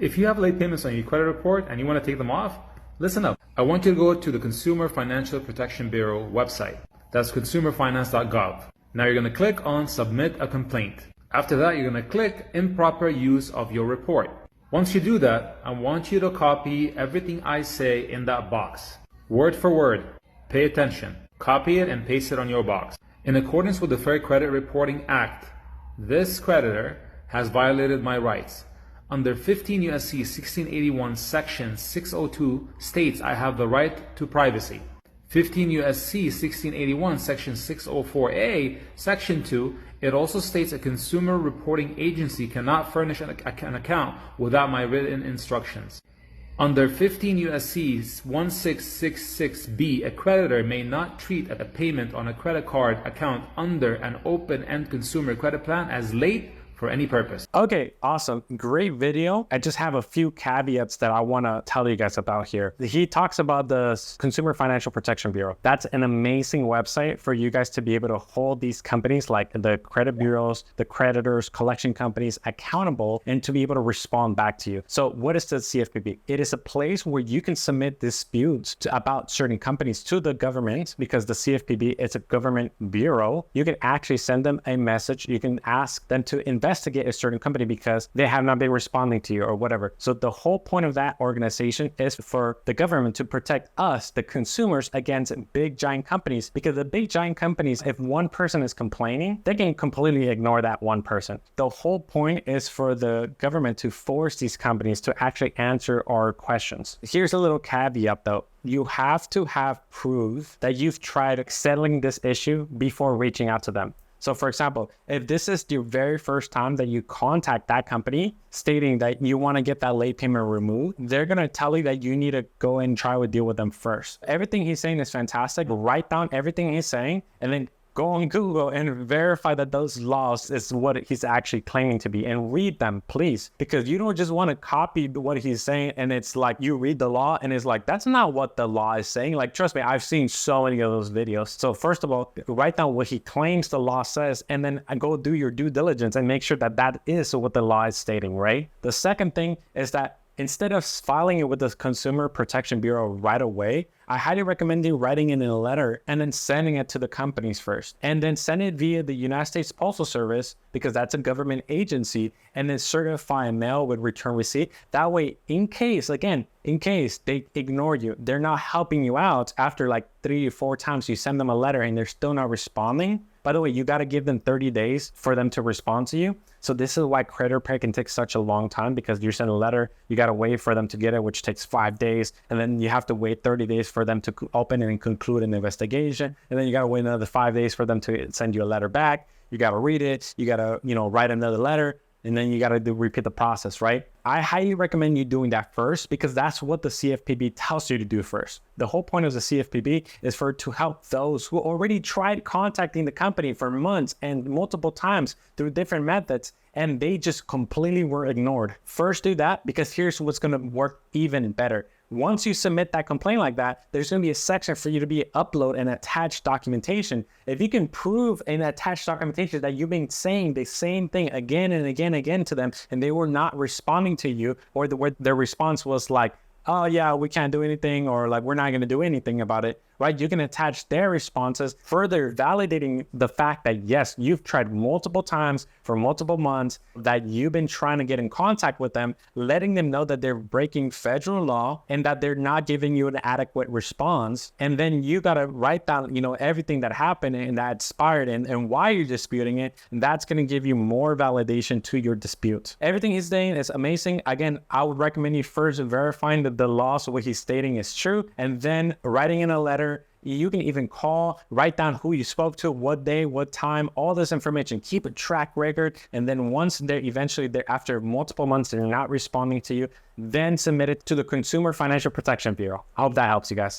If you have late payments on your credit report and you want to take them off, listen up. I want you to go to the Consumer Financial Protection Bureau website. That's consumerfinance.gov. Now you're going to click on Submit a Complaint. After that, you're going to click Improper Use of Your Report. Once you do that, I want you to copy everything I say in that box. Word for word. Pay attention. Copy it and paste it on your box. In accordance with the Fair Credit Reporting Act, this creditor has violated my rights. Under 15 U.S.C. 1681 Section 602 states I have the right to privacy. 15 U.S.C. 1681 Section 604A Section 2, it also states a consumer reporting agency cannot furnish an account without my written instructions. Under 15 U.S.C. 1666B, a creditor may not treat a payment on a credit card account under an open-end consumer credit plan as late for any purpose. Okay, awesome. Great video. I just have a few caveats that I want to tell you guys about here. He talks about the Consumer Financial Protection Bureau. That's an amazing website for you guys to be able to hold these companies like the credit bureaus, the creditors, collection companies accountable and to be able to respond back to you. So what is the CFPB? It is a place where you can submit disputes about certain companies to the government because the CFPB is a government bureau. You can actually send them a message. You can ask them to investigate a certain company because they have not been responding to you or whatever. So the whole point of that organization is for the government to protect us, the consumers, against big giant companies, because the big giant companies, if one person is complaining, they can completely ignore that one person. The whole point is for the government to force these companies to actually answer our questions. Here's a little caveat though. You have to have proof that you've tried settling this issue before reaching out to them. So for example, if this is your very first time that you contact that company stating that you want to get that late payment removed, they're going to tell you that you need to go and try to deal with them first. Everything he's saying is fantastic. Write down everything he's saying and then go on Google and verify that those laws is what he's actually claiming to be and read them, please. Because you don't just want to copy what he's saying and it's like you read the law and it's like, that's not what the law is saying. Like, trust me, I've seen so many of those videos. So first of all, write down what he claims the law says and then go do your due diligence and make sure that that is what the law is stating, right? The second thing is that instead of filing it with the Consumer Protection Bureau right away, I highly recommend you writing it in a letter and then sending it to the companies first. And then send it via the United States Postal Service because that's a government agency, and then certify mail with return receipt. That way, in case they ignore you, they're not helping you out after like 3 or 4 times you send them a letter and they're still not responding. By the way, you got to give them 30 days for them to respond to you. So this is why credit repair can take such a long time, because you send a letter, you got to wait for them to get it, which takes 5 days. And then you have to wait 30 days for them to open and conclude an investigation. And then you got to wait another 5 days for them to send you a letter back. You got to read it. You got to, write another letter. And then you got to repeat the process, right? I highly recommend you doing that first because that's what the CFPB tells you to do first. The whole point of the CFPB is for it to help those who already tried contacting the company for months and multiple times through different methods, and they just completely were ignored. First do that, because here's what's going to work even better. Once you submit that complaint like that, there's going to be a section for you to be upload and attach documentation. If you can prove in attached documentation that you've been saying the same thing again and again to them, and they were not responding to you, or their response was like, oh yeah, we can't do anything, or like, we're not going to do anything about it, right? You can attach their responses, further validating the fact that yes, you've tried multiple times for multiple months, that you've been trying to get in contact with them, letting them know that they're breaking federal law and that they're not giving you an adequate response. And then you got to write down, everything that happened and that expired and why you're disputing it. And that's going to give you more validation to your dispute. Everything he's saying is amazing. Again, I would recommend you first verifying that the laws of what he's stating is true, and then writing in a letter. You can even call, write down who you spoke to, what day, what time, all this information. Keep a track record. And then once after multiple months, they're not responding to you, then submit it to the Consumer Financial Protection Bureau. I hope that helps you guys.